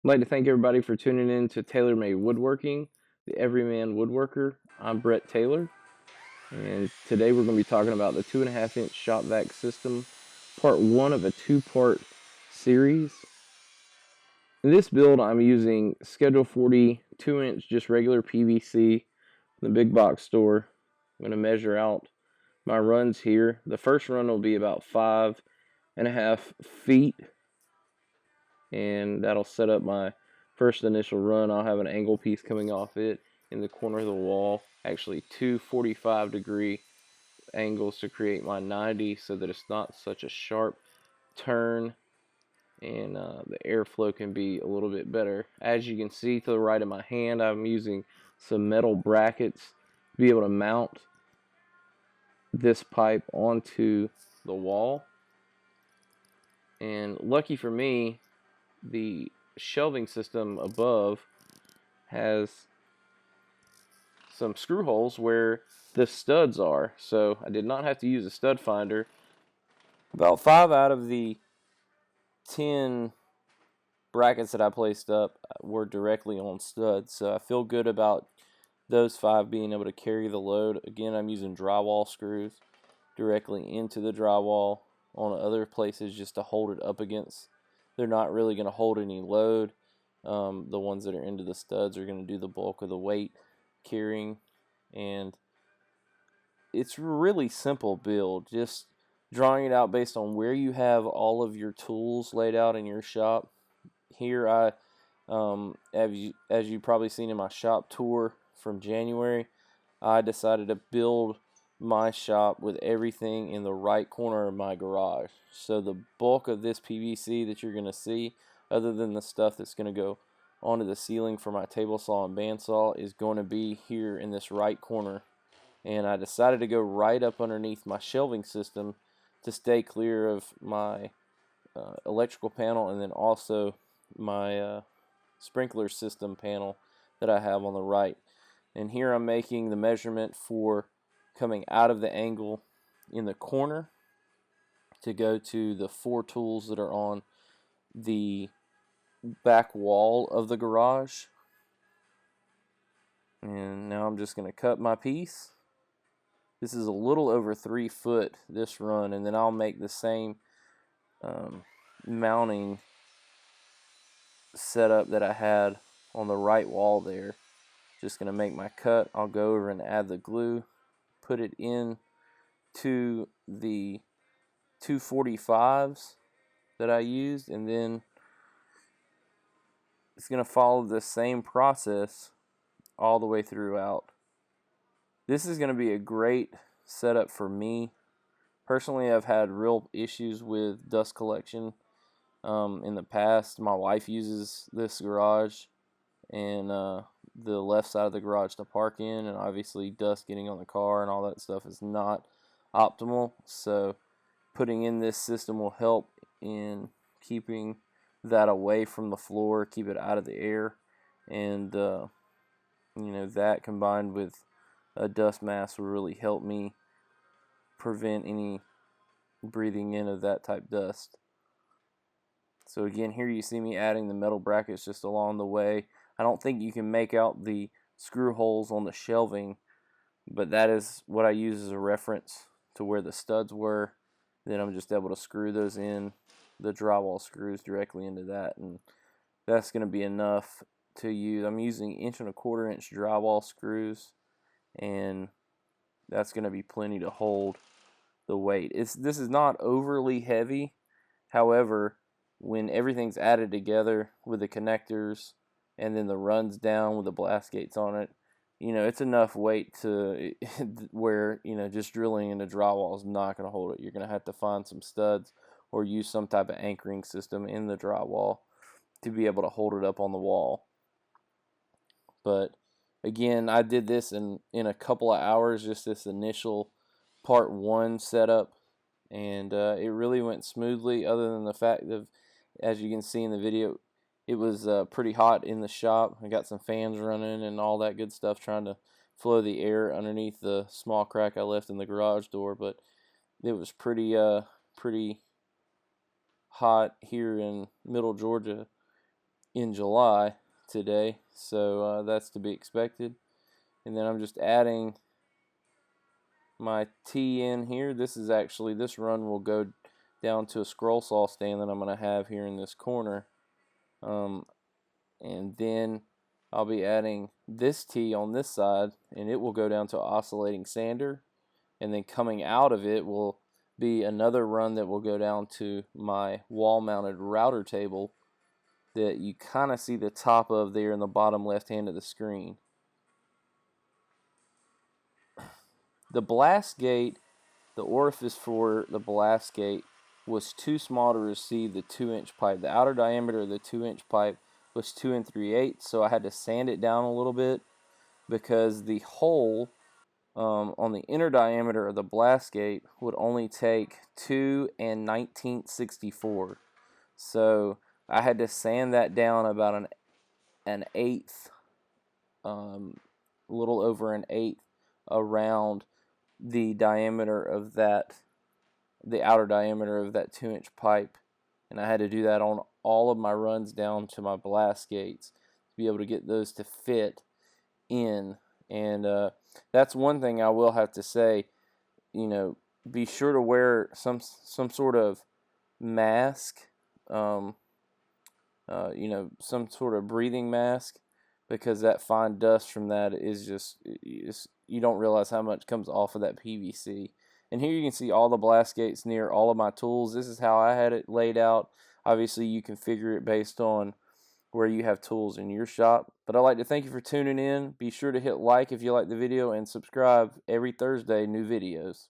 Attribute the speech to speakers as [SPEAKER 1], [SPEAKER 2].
[SPEAKER 1] I'd like to thank everybody for tuning in to Tailor Made Woodworking, the Everyman Woodworker. I'm Brett Taylor, and today we're going to be talking about the 2.5-inch shop vac system, part one of a two-part series. In this build, I'm using Schedule 40 2-inch just regular PVC from the big box store. I'm going to measure out my runs here. The first run will be about 5.5 feet, and that'll set up my first initial run. I'll have an angle piece coming off it in the corner of the wall, actually two 45-degree angles to create my 90 so that it's not such a sharp turn, and the airflow can be a little bit better. As you can see to the right of my hand, I'm using some metal brackets to be able to mount this pipe onto the wall. And lucky for me, the shelving system above has some screw holes where the studs are, so I did not have to use a stud finder. About 5 out of the 10 brackets that I placed up were directly on studs, so I feel good about those 5 being able to carry the load. Again, I'm using drywall screws directly into the drywall on other places just to hold it up against. They're not really going to hold any load. The ones that are into the studs are going to do the bulk of the weight carrying, and it's really simple build, just drawing it out based on where you have all of your tools laid out in your shop. Here as you probably seen in my shop tour from January, I decided to build my shop with everything in the right corner of my garage. So the bulk of this PVC that you're going to see, other than the stuff that's going to go onto the ceiling for my table saw and bandsaw, is going to be here in this right corner. And I decided to go right up underneath my shelving system to stay clear of my electrical panel, and then also my sprinkler system panel that I have on the right. And here I'm making the measurement for coming out of the angle in the corner to go to the 4 tools that are on the back wall of the garage. And now I'm just going to cut my piece. This is a little over 3 foot, this run, and then I'll make the same mounting setup that I had on the right wall there. Just going to make my cut. I'll go over and add the glue, put it in to the 245s that I used, and then it's going to follow the same process all the way throughout. This is going to be a great setup for me. Personally, I've had real issues with dust collection in the past. My wife uses this garage and the left side of the garage to park in, and obviously dust getting on the car and all that stuff is not optimal. So putting in this system will help in keeping that away from the floor, keep it out of the air, and that combined with a dust mask will really help me prevent any breathing in of that type dust. So again, here you see me adding the metal brackets just along the way. I don't think you can make out the screw holes on the shelving, but that is what I use as a reference to where the studs were. Then I'm just able to screw those in, the drywall screws directly into that, and that's going to be enough to use. I'm using 1.25-inch drywall screws, and that's going to be plenty to hold the weight. This is not overly heavy. However, when everything's added together with the connectors and then the runs down with the blast gates on it, it's enough weight to where, just drilling into drywall is not going to hold it. You're going to have to find some studs or use some type of anchoring system in the drywall to be able to hold it up on the wall. But again, I did this in a couple of hours, just this initial part 1 setup, and it really went smoothly, other than the fact that, as you can see in the video, it was pretty hot in the shop. I got some fans running and all that good stuff, trying to flow the air underneath the small crack I left in the garage door, but it was pretty hot here in Middle Georgia in July today, so that's to be expected. And then I'm just adding my T in here. This run will go down to a scroll saw stand that I'm going to have here in this corner. And then I'll be adding this T on this side, and it will go down to an oscillating sander. And then coming out of it will be another run that will go down to my wall-mounted router table that you kind of see the top of there in the bottom left hand of the screen. The blast gate, the orifice for the blast gate was too small to receive the 2-inch pipe. The outer diameter of the 2-inch pipe was 2 3/8, so I had to sand it down a little bit because the hole on the inner diameter of the blast gate would only take 2 19/64. So I had to sand that down about an eighth, a little over an eighth around the diameter of that, the outer diameter of that 2-inch pipe. And I had to do that on all of my runs down to my blast gates to be able to get those to fit in. And that's one thing I will have to say, be sure to wear some sort of mask, some sort of breathing mask, because that fine dust from that is just, you don't realize how much comes off of that PVC. And here you can see all the blast gates near all of my tools. This is how I had it laid out. Obviously, you configure it based on where you have tools in your shop. But I'd like to thank you for tuning in. Be sure to hit like if you like the video and subscribe. Every Thursday, new videos.